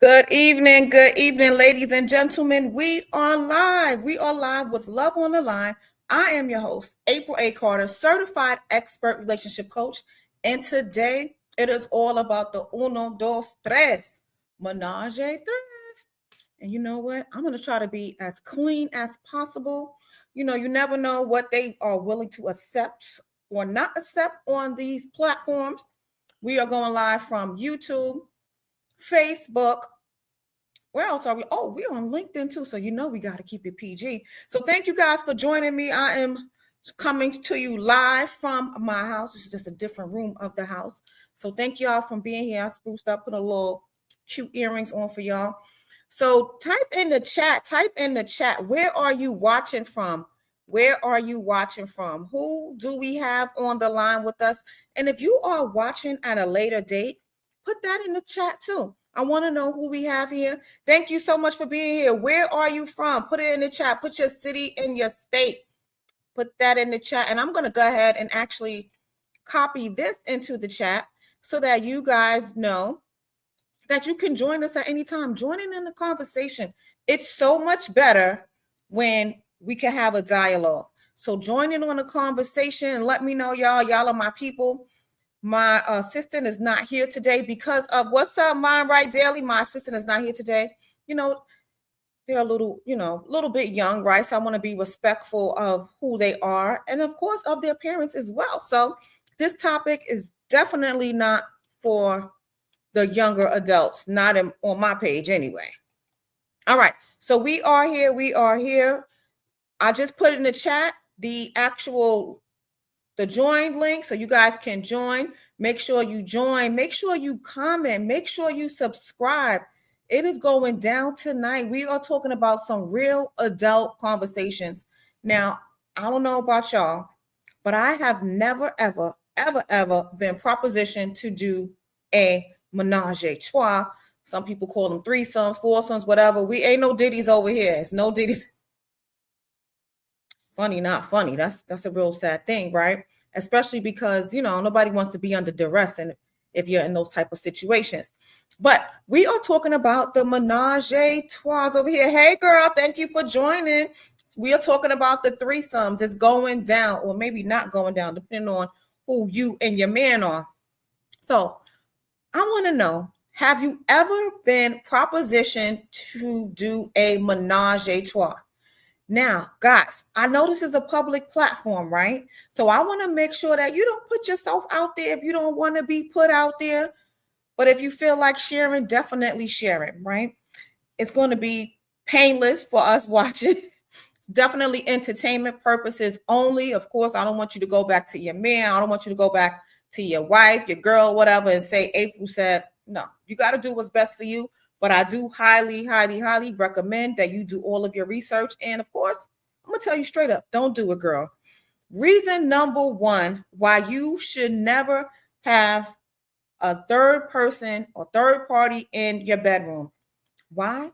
Good evening, ladies and gentlemen. We are live. We are live with Love on the Line. I am your host, April A. Carter, certified expert relationship coach. And today it is all about the uno, dos, tres, menage a tres. And you know what? I'm going to try to be as clean as possible. You never know what they are willing to accept or not accept on these platforms. We are going live from YouTube, Facebook. Where else are we? Oh, we're on LinkedIn too. So we got to keep it PG. So thank you guys for joining me. I am coming to you live from my house. This is just a different room of the house. So thank y'all for being here. I spruced up, put a little cute earrings on for y'all. So type in the chat. Where are you watching from? Where are you watching from? Who do we have on the line with us? And if you are watching at a later date, put that in the chat too. I want to know who we have here. Thank you so much for being here. Where are you from? Put it in the chat. Put your city and your state. Put that in the chat. And I'm going to go ahead and actually copy this into the chat so that you guys know that you can join us at any time. Joining in the conversation. It's so much better when we can have a dialogue. So join in on the conversation and let me know, y'all. Y'all are my people. My assistant is not here today because of what's up, Mind Right Daily. My assistant is not here today. They're a little bit young, right? So I want to be respectful of who they are and, of course, of their parents as well. So this topic is definitely not for the younger adults, not on my page anyway. All right. So we are here. I just put in the chat the join link so you guys can join. Make sure you join. Make sure you comment. Make sure you subscribe. It is going down tonight. We are talking about some real adult conversations. Now, I don't know about y'all, but I have never, ever been propositioned to do a menage a trois. Some people call them threesomes, foursomes, whatever. We ain't no ditties over here. It's no ditties. Funny, not funny. That's a real sad thing, right? Especially because nobody wants to be under duress, and if you're in those type of situations. But we are talking about the menage a trois over here. Hey, girl, thank you for joining. We are talking about the threesomes. It's going down, or maybe not going down, depending on who you and your man are. So I want to know, have you ever been propositioned to do a menage a trois? Now, guys, I know this is a public platform, right? So I want to make sure that you don't put yourself out there if you don't want to be put out there. But if you feel like sharing, definitely share it, right? It's going to be painless for us watching. It's definitely entertainment purposes only. Of course, I don't want you to go back to your man. I don't want you to go back to your wife, your girl, whatever, and say April said. No, you got to do what's best for you. But I do highly, highly, highly recommend that you do all of your research. And of course, I'm going to tell you straight up, don't do it, girl. Reason number one why you should never have a third person or third party in your bedroom. Why?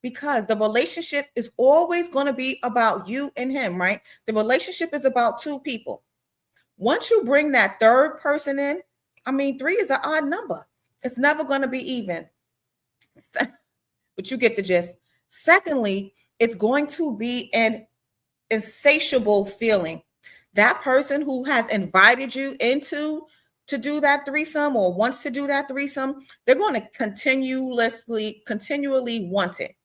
Because the relationship is always going to be about you and him, right? The relationship is about two people. Once you bring that third person in, three is an odd number. It's never going to be even. But you get the gist. Secondly, it's going to be an insatiable feeling. That person who has invited you to do that threesome or wants to do that threesome, they're going to continually want it.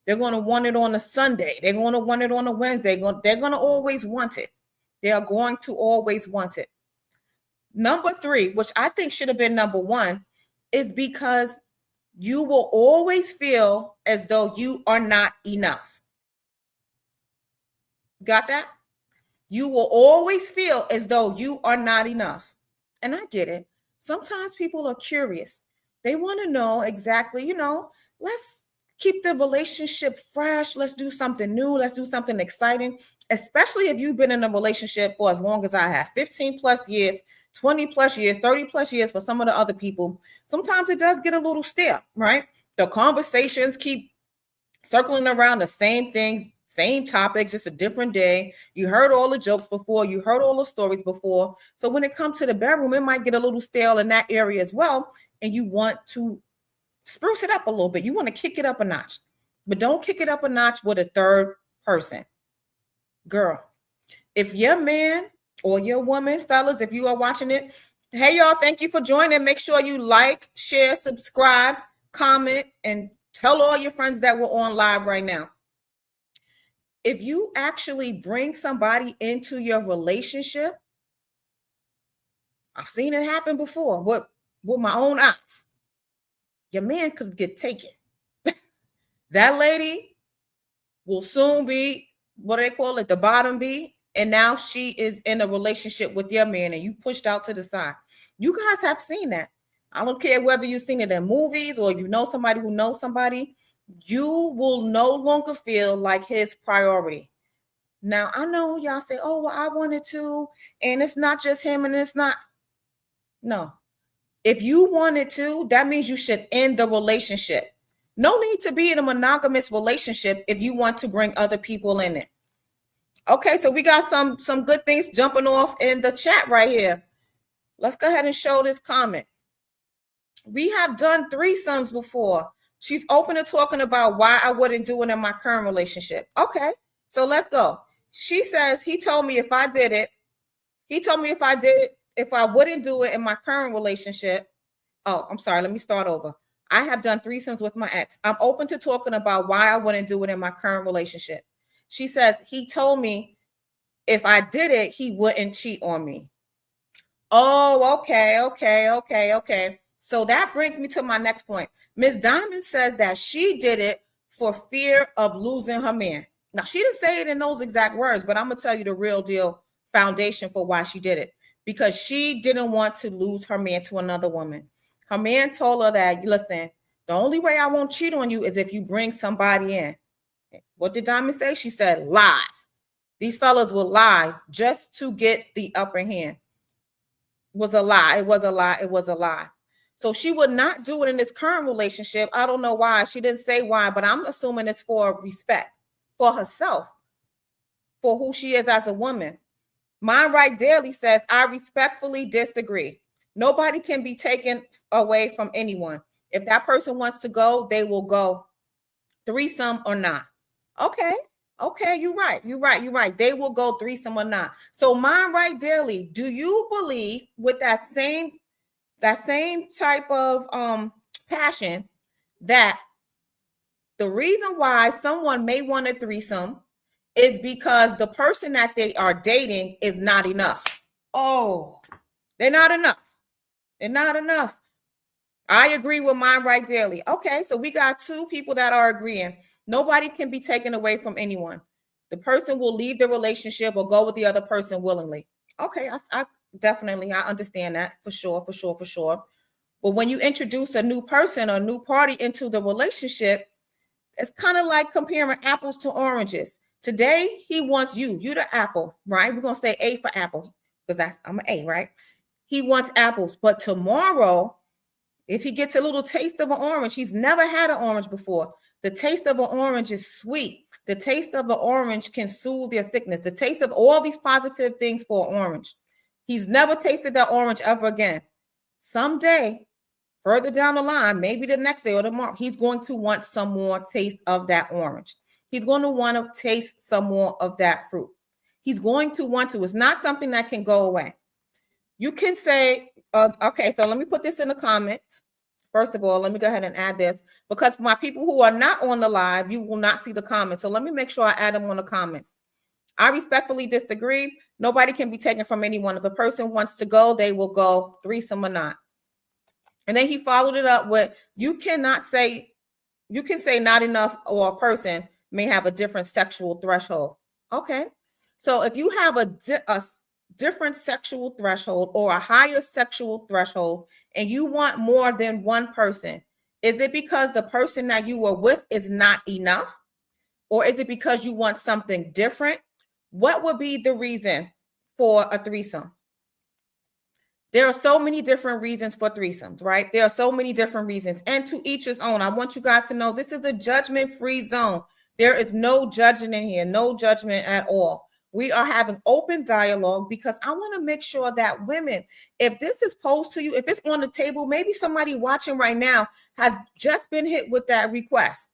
They're going to want it on a Sunday. They're going to want it on a Wednesday. They're going to always want it. They are going to always want it. Number three, which I think should have been number one, is because you will always feel as though you are not enough. Got that? You will always feel as though you are not enough. And I get it. Sometimes people are curious. They want to know exactly, let's keep the relationship fresh. Let's do something new. Let's do something exciting, especially if you've been in a relationship for as long as I have, 15 plus years, 20 plus years, 30 plus years for some of the other people. Sometimes it does get a little stale, right? The conversations keep circling around the same things, same topics, just a different day. You heard all the jokes before. You heard all the stories before. So when it comes to the bedroom, it might get a little stale in that area as well. And you want to Spruce it up a little bit. You want to kick it up a notch, but don't kick it up a notch with a third person. Girl, if your man or your woman, fellas, if you are watching it, hey, y'all, thank you for joining. Make sure you like, share, subscribe, comment, and tell all your friends that we're on live right now. If you actually bring somebody into your relationship, I've seen it happen before with my own eyes. Your man could get taken. That lady will soon be, what do they call it, the bottom B, and now she is in a relationship with your man and you pushed out to the side. You guys have seen that. I don't care whether you've seen it in movies or you know somebody who knows somebody. You will no longer feel like his priority. Now, I know y'all say, oh, well, I wanted to, and it's not just him, and it's not. No. If you wanted to, that means you should end the relationship. No need to be in a monogamous relationship if you want to bring other people in it. Okay, so we got some good things jumping off in the chat right here. Let's go ahead and show this comment. We have done threesomes before. She's open to talking about why I wouldn't do it in my current relationship. Okay, so let's go. She says, he told me if I wouldn't do it in my current relationship. Oh, I'm sorry. Let me start over. I have done threesomes with my ex. I'm open to talking about why I wouldn't do it in my current relationship. She says, he told me if I did it, he wouldn't cheat on me. Oh, okay. So that brings me to my next point. Ms. Diamond says that she did it for fear of losing her man. Now, she didn't say it in those exact words, but I'm going to tell you the real deal foundation for why she did it. Because she didn't want to lose her man to another woman. Her man told her that, listen, the only way I won't cheat on you is if you bring somebody in. What did Diamond say? She said lies. These fellas will lie just to get the upper hand. It was a lie. So she would not do it in this current relationship. I don't know why. She didn't say why, but I'm assuming it's for respect for herself, for who she is as a woman. Mind Right Daily says, I respectfully disagree. Nobody can be taken away from anyone. If that person wants to go, they will go, threesome or not. Okay, you're right. They will go threesome or not. So Mind Right Daily, do you believe with that same type of passion that the reason why someone may want a threesome is because the person that they are dating is not enough? Oh, they're not enough. I agree with Mind Right Daily. Okay, so we got two people that are agreeing. Nobody can be taken away from anyone. The person will leave the relationship or go with the other person willingly. Okay, I definitely, I understand that for sure. But when you introduce a new person or a new party into the relationship, it's kind of like comparing apples to oranges. Today, he wants you the apple, right? We're going to say A for apple because I'm an A, right? He wants apples. But tomorrow, if he gets a little taste of an orange, he's never had an orange before. The taste of an orange is sweet. The taste of the orange can soothe their sickness. The taste of all these positive things for an orange. He's never tasted that orange ever again. Someday, further down the line, maybe the next day or tomorrow, he's going to want some more taste of that orange. He's going to want to taste some more of that fruit. He's going to want to. It's not something that can go away. You can say, okay, so let me put this in the comments. First of all, let me go ahead and add this because my people who are not on the live, you will not see the comments. So let me make sure I add them on the comments. I respectfully disagree. Nobody can be taken from anyone. If a person wants to go, they will go, threesome or not. And then he followed it up with, you can say not enough, or a person may have a different sexual threshold. Okay. So if you have a different sexual threshold or a higher sexual threshold and you want more than one person, is it because the person that you were with is not enough? Or is it because you want something different? What would be the reason for a threesome? There are so many different reasons for threesomes, right? There are so many different reasons, and to each his own. I want you guys to know this is a judgment-free zone. There is no judging in here, no judgment at all. We are having open dialogue because I want to make sure that women, if this is posed to you, if it's on the table, maybe somebody watching right now has just been hit with that request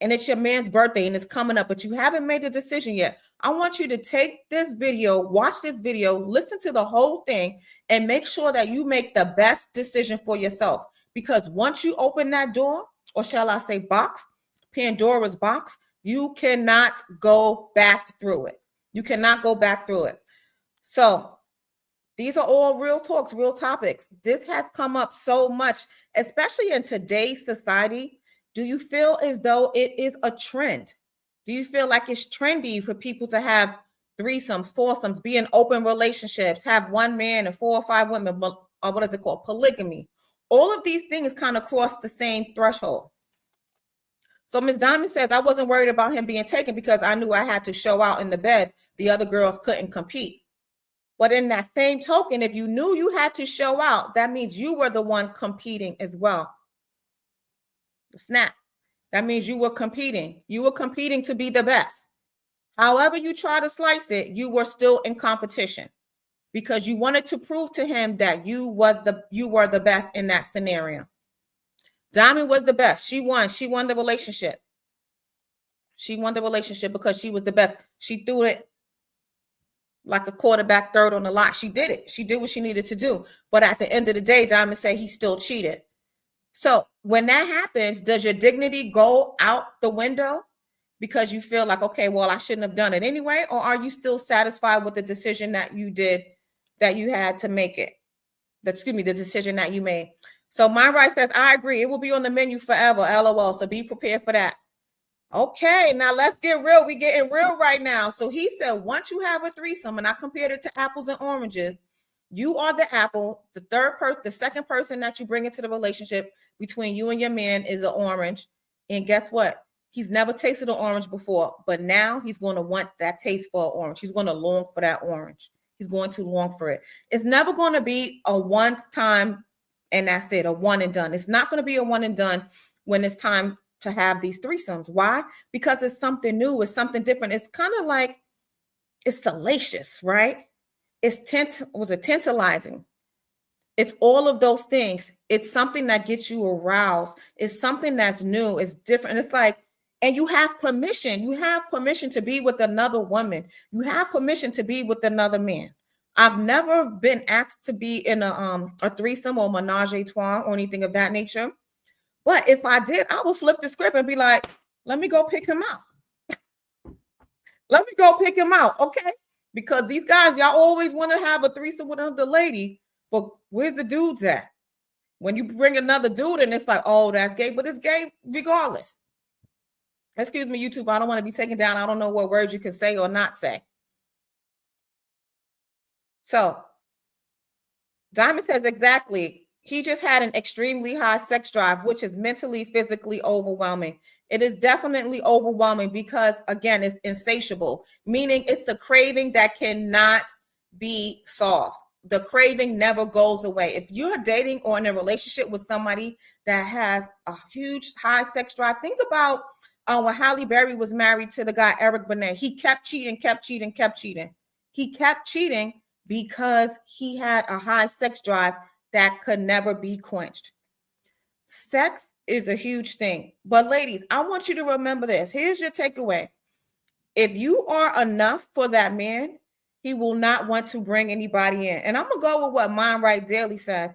and it's your man's birthday and it's coming up, but you haven't made a decision yet. I want you to take this video, watch this video, listen to the whole thing, and make sure that you make the best decision for yourself. Because once you open that door, or shall I say box, Pandora's box, you cannot go back through it. You cannot go back through it. So these are all real talks, real topics. This has come up so much, especially in today's society. Do you feel as though it is a trend? Do you feel like it's trendy for people to have threesomes, foursomes, be in open relationships, have one man and 4 or 5 women, or what is it called? Polygamy. All of these things kind of cross the same threshold. So Ms. Diamond says, I wasn't worried about him being taken because I knew I had to show out in the bed. The other girls couldn't compete. But in that same token, if you knew you had to show out, that means you were the one competing as well. Snap. That means you were competing. You were competing to be the best. However you try to slice it, you were still in competition because you wanted to prove to him that you were the best in that scenario. Diamond was the best. She won. She won the relationship. She won the relationship because she was the best. She threw it like a quarterback third on the lot. She did it. She did what she needed to do. But at the end of the day, Diamond said he still cheated. So when that happens, does your dignity go out the window because you feel like, okay, well, I shouldn't have done it anyway? Or are you still satisfied with the decision that you did, that you had to make it? The decision that you made. So my right says, I agree. It will be on the menu forever, LOL. So be prepared for that. Okay, now let's get real. We're getting real right now. So he said, once you have a threesome, and I compared it to apples and oranges, you are the apple. The second person that you bring into the relationship between you and your man is an orange. And guess what? He's never tasted an orange before, but now he's going to want that taste for an orange. He's going to long for that orange. He's going to long for it. It's never going to be a one time and that's it, a one and done. It's not going to be a one and done when it's time to have these threesomes. Why? Because it's something new. It's something different. It's kind of like, it's salacious, right? It's tantalizing. It's all of those things. It's something that gets you aroused. It's something that's new. It's different. It's like, and you have permission. You have permission to be with another woman. You have permission to be with another man. I've never been asked to be in a threesome or menage a trois or anything of that nature. But if I did, I would flip the script and be like, let me go pick him out. Let me go pick him out, okay? Because these guys, y'all always want to have a threesome with another lady, but where's the dudes at? When you bring another dude and it's like, oh, that's gay, but it's gay regardless. Excuse me, YouTube, I don't want to be taken down. I don't know what words you can say or not say. So Diamond says exactly. He just had an extremely high sex drive, which is mentally, physically overwhelming. It is definitely overwhelming because, again, it's insatiable, meaning it's a craving that cannot be solved. The craving never goes away. If you're dating or in a relationship with somebody that has a huge high sex drive, think about when Halle Berry was married to the guy, Eric Benet. He kept cheating. He kept cheating because he had a high sex drive that could never be quenched. Sex is a huge thing. But ladies, I want you to remember this. Here's your takeaway. If you are enough for that man, he will not want to bring anybody in. And I'm going to go with what Mind Right Daily says.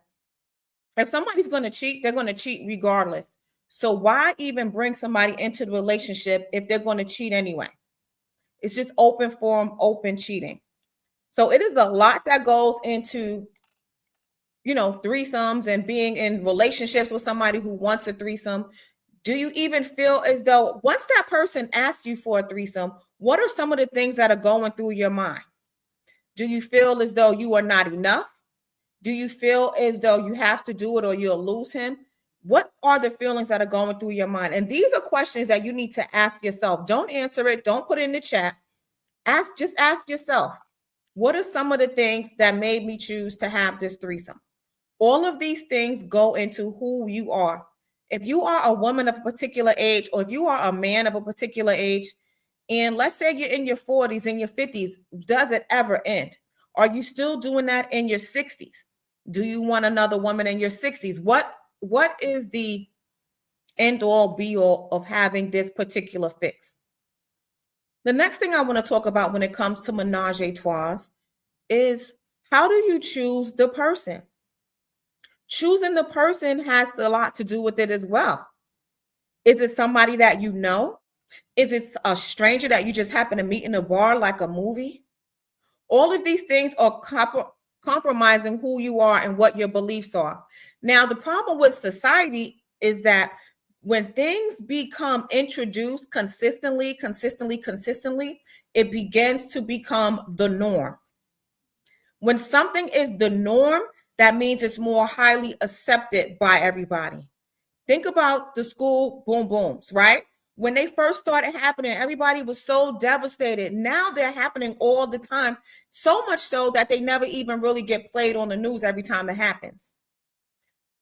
If somebody's going to cheat, they're going to cheat regardless. So why even bring somebody into the relationship if they're going to cheat anyway? It's just open forum, open cheating. So it is a lot that goes into, threesomes and being in relationships with somebody who wants a threesome. Do you even feel as though once that person asks you for a threesome, what are some of the things that are going through your mind? Do you feel as though you are not enough? Do you feel as though you have to do it or you'll lose him? What are the feelings that are going through your mind? And these are questions that you need to ask yourself. Don't answer it. Don't put it in the chat. Just ask yourself, what are some of the things that made me choose to have this threesome? All of these things go into who you are. If you are a woman of a particular age, or if you are a man of a particular age, And let's say you're in your 40s and your 50s. Does it ever end? Are you still doing that in your 60s? Do you want another woman in your 60s? What is the end all be all of having this particular fix? The next thing I want to talk about when it comes to menage a trois is, how do you choose the person? Choosing the person has a lot to do with it as well. Is it somebody that you know? Is it a stranger that you just happen to meet in a bar like a movie? All of these things are compromising who you are and what your beliefs are. Now, the problem with society is that when things become introduced consistently, it begins to become the norm. When something is the norm, that means it's more highly accepted by everybody. Think about the school boom booms, right? When they first started happening, everybody was so devastated. Now they're happening all the time, so much so that they never even really get played on the news every time it happens.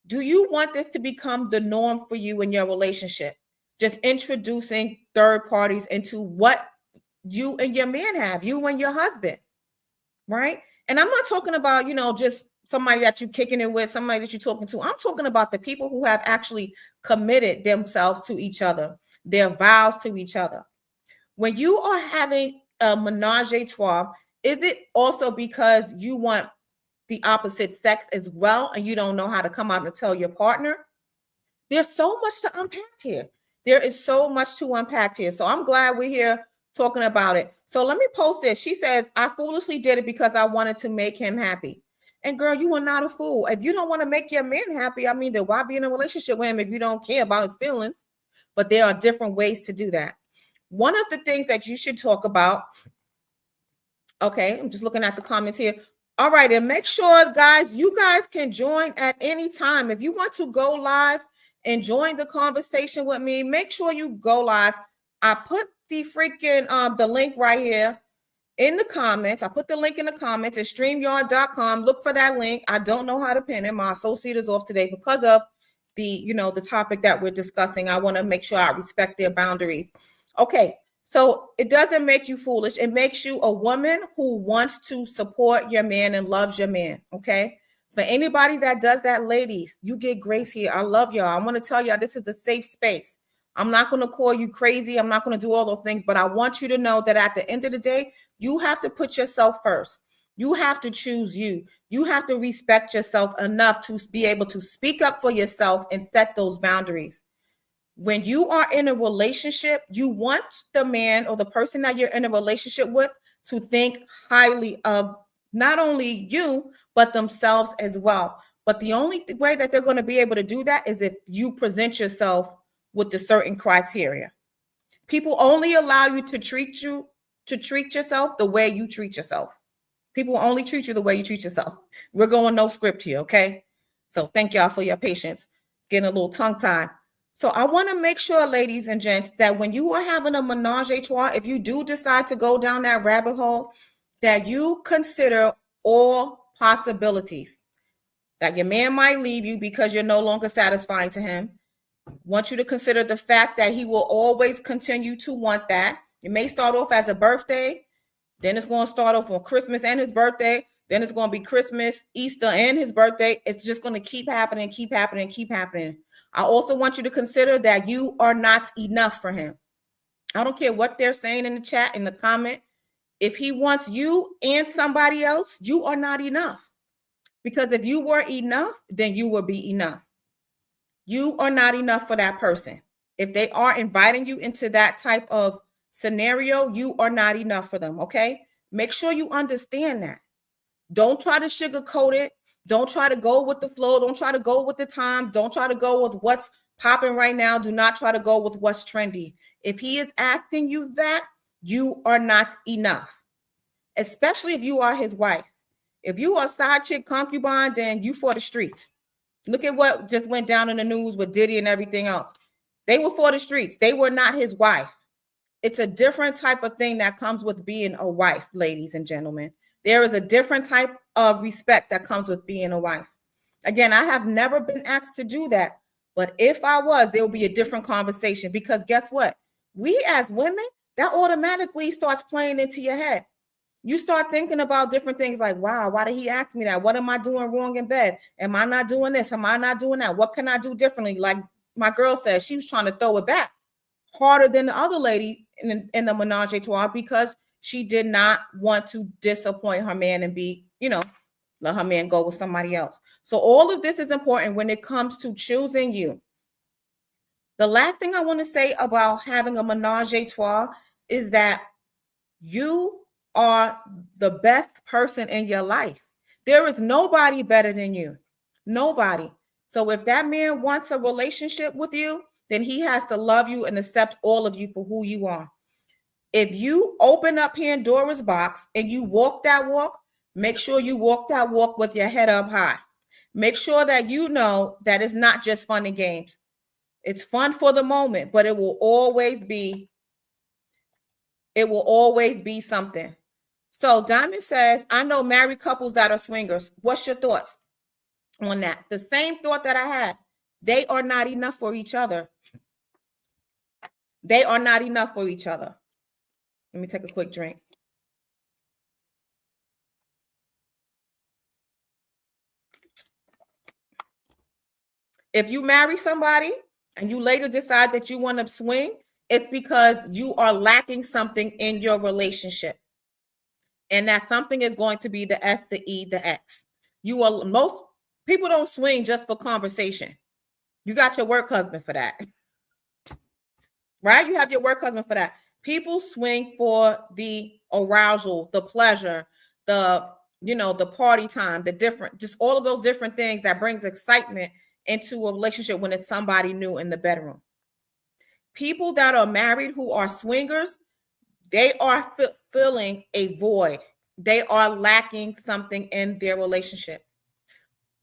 Do you want this to become the norm for you in your relationship? Just introducing third parties into what you and your man have, you and your husband, right? And I'm not talking about, just somebody that you're kicking it with, somebody that you're talking to. I'm talking about the people who have actually committed themselves to each other, their vows to each other. When you are having a menage a trois, is it also because you want the opposite sex as well and you don't know how to come out and tell your partner? There's so much to unpack here. There is so much to unpack here. So I'm glad we're here talking about it. So let me post this. She says, I foolishly did it because I wanted to make him happy. And girl, you are not a fool. If you don't want to make your man happy, then why be in a relationship with him if you don't care about his feelings? But there are different ways to do that. One of the things that you should talk about, okay, I'm just looking at the comments here. All right, and make sure, guys, you guys can join at any time. If you want to go live and join the conversation with me, make sure you go live. I put the freaking the link right here in the comments. I put the link in the comments at StreamYard.com. Look for that link. I don't know how to pin it. My associate is off today because of the topic that we're discussing. I want to make sure I respect their boundaries. Okay, so it doesn't make you foolish. It makes you a woman who wants to support your man and loves your man. Okay. For anybody that does that, ladies, you get grace here. I love y'all. I want to tell y'all this is a safe space. I'm not going to call you crazy. I'm not going to do all those things, but I want you to know that at the end of the day, you have to put yourself first. You have to choose you. You have to respect yourself enough to be able to speak up for yourself and set those boundaries. When you are in a relationship, you want the man or the person that you're in a relationship with to think highly of not only you, but themselves as well. But the only way that they're going to be able to do that is if you present yourself with the certain criteria. People only allow you to treat yourself the way you treat yourself. People only treat you the way you treat yourself. We're going no script here, okay? So thank y'all for your patience. Getting a little tongue-tied. So I want to make sure, ladies and gents, that when you are having a menage a trois, if you do decide to go down that rabbit hole, that you consider all possibilities. That your man might leave you because you're no longer satisfying to him. Want you to consider the fact that he will always continue to want that. It may start off as a birthday. Then it's going to start off on Christmas and his birthday. Then it's going to be Christmas, Easter, and his birthday. It's just going to keep happening. I also want you to consider that you are not enough for him. I don't care what they're saying in the chat, in the comment. If he wants you and somebody else, you are not enough. Because if you were enough, then you will be enough. You are not enough for that person. If they are inviting you into that type of scenario, you are not enough for them, okay? Make sure you understand that. Don't try to sugarcoat it. Don't try to go with the flow. Don't try to go with the time. Don't try to go with what's popping right now. Do not try to go with what's trendy. If he is asking you that, you are not enough, especially if you are his wife. If you are a side chick concubine, then you for the streets. Look at what just went down in the news with Diddy and everything else. They were for the streets. They were not his wife. It's a different type of thing that comes with being a wife, ladies and gentlemen. There is a different type of respect that comes with being a wife. Again, I have never been asked to do that. But if I was, there would be a different conversation because guess what? We as women that automatically starts playing into your head. You start thinking about different things like, wow, why did he ask me that? What am I doing wrong in bed? Am I not doing this? Am I not doing that? What can I do differently? Like my girl said, she was trying to throw it back harder than the other lady in the menage a trois because she did not want to disappoint her man and be, let her man go with somebody else. So all of this is important when it comes to choosing you. The last thing I want to say about having a menage a trois is that you are the best person in your life. There is nobody better than you. Nobody. So if that man wants a relationship with you, then he has to love you and accept all of you for who you are. If you open up Pandora's box and you walk that walk, make sure you walk that walk with your head up high. Make sure that you know that it's not just fun and games. It's fun for the moment, but it will always be something. So Diamond says, I know married couples that are swingers. What's your thoughts on that? The same thought that I had. They are not enough for each other. They are not enough for each other. Let me take a quick drink. If you marry somebody and you later decide that you want to swing, it's because you are lacking something in your relationship. And that something is going to be the S, the E, the X. Most people don't swing just for conversation. You got your work husband for that. Right? You have your work husband for that. People swing for the arousal, the pleasure, the party time, just all of those different things that brings excitement into a relationship when it's somebody new in the bedroom. People that are married who are swingers, they are filling a void. They are lacking something in their relationship.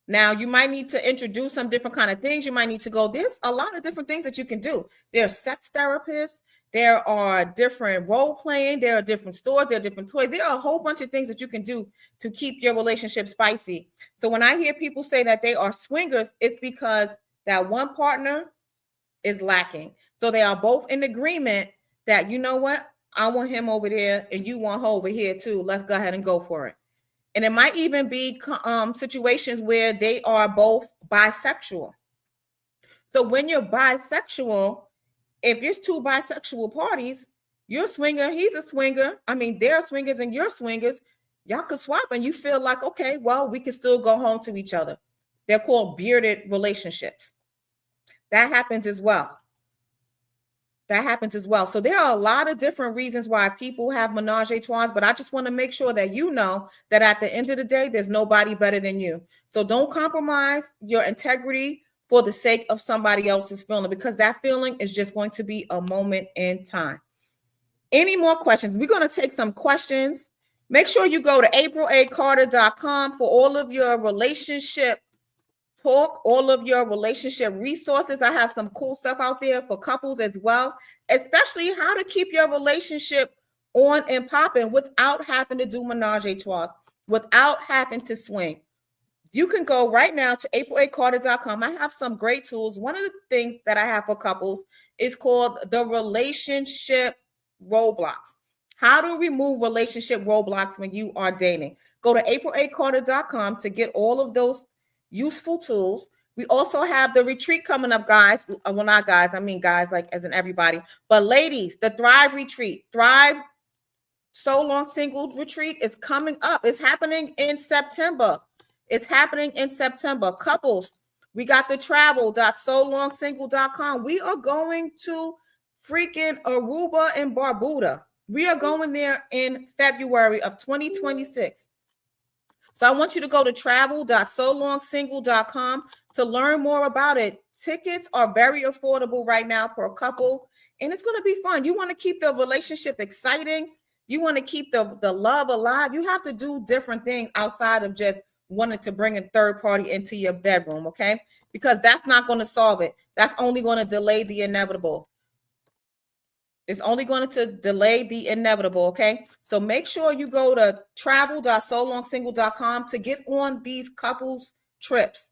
Now, you might need to introduce some different kind of things. You might need to go, there's a lot of different things that you can do. There are sex therapists. There are different role playing. There are different stores. There are different toys. There are a whole bunch of things that you can do to keep your relationship spicy. So when I hear people say that they are swingers, it's because that one partner is lacking. So they are both in agreement that, you know what? I want him over there and you want her over here too. Let's go ahead and go for it. And it might even be situations where they are both bisexual. So when you're bisexual, if there's two bisexual parties, you're a swinger, he's a swinger. I mean, they're swingers and you're swingers. Y'all could swap and you feel like, okay, well, we can still go home to each other. They're called bearded relationships. That happens as well. So there are a lot of different reasons why people have menage a trois, but I just want to make sure that you know that at the end of the day, there's nobody better than you. So don't compromise your integrity for the sake of somebody else's feeling, because that feeling is just going to be a moment in time. Any more questions? We're going to take some questions. Make sure you go to april.acarter.com for all of your relationship talk, all of your relationship resources. I have some cool stuff out there for couples as well, especially how to keep your relationship on and popping without having to do menage a trois, without having to swing. You can go right now to april.acarter.com. I have some great tools. One of the things that I have for couples is called the relationship roadblocks. How to remove relationship roadblocks when you are dating. Go to april.acarter.com to get all of those useful tools. We also have the retreat coming up, guys. Well, not guys, I mean guys, like as in everybody. But ladies, the Thrive Retreat, Thrive So Long Singles Retreat is coming up. It's happening in September. Couples, we got the travel.solongsingle.com. We are going to freaking Aruba and Barbuda. We are going there in February of 2026. So I want you to go to travel.solongsingle.com to learn more about it. Tickets are very affordable right now for a couple, and it's going to be fun. You want to keep the relationship exciting. You want to keep the love alive. You have to do different things outside of just wanting to bring a third party into your bedroom, okay? Because that's not going to solve it. That's only going to delay the inevitable. It's only going to delay the inevitable, okay? So make sure you go to travel.solongsingle.com to get on these couples trips.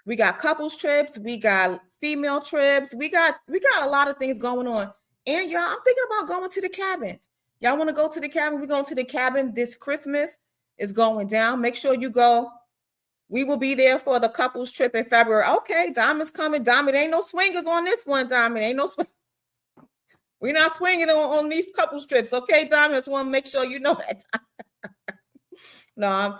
We got couples trips, we got female trips, we got a lot of things going on. And y'all, I'm thinking about going to the cabin. Y'all want to go to the cabin? We're going to the cabin this Christmas. It's going down. Make sure you go. We will be there for the couples trip in February. Okay, Diamond's coming. Diamond, ain't no swingers on this one, Diamond. Ain't no swing. We're not swinging on these couples trips. Okay, Diamond, I just want to make sure you know that. No,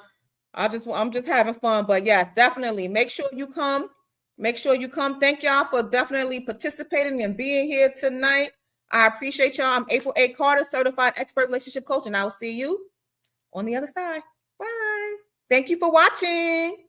I'm just having fun. But yes, definitely make sure you come. Make sure you come. Thank y'all for definitely participating and being here tonight. I appreciate y'all. I'm April A. Carter, certified expert relationship coach, and I will see you on the other side. Bye. Thank you for watching.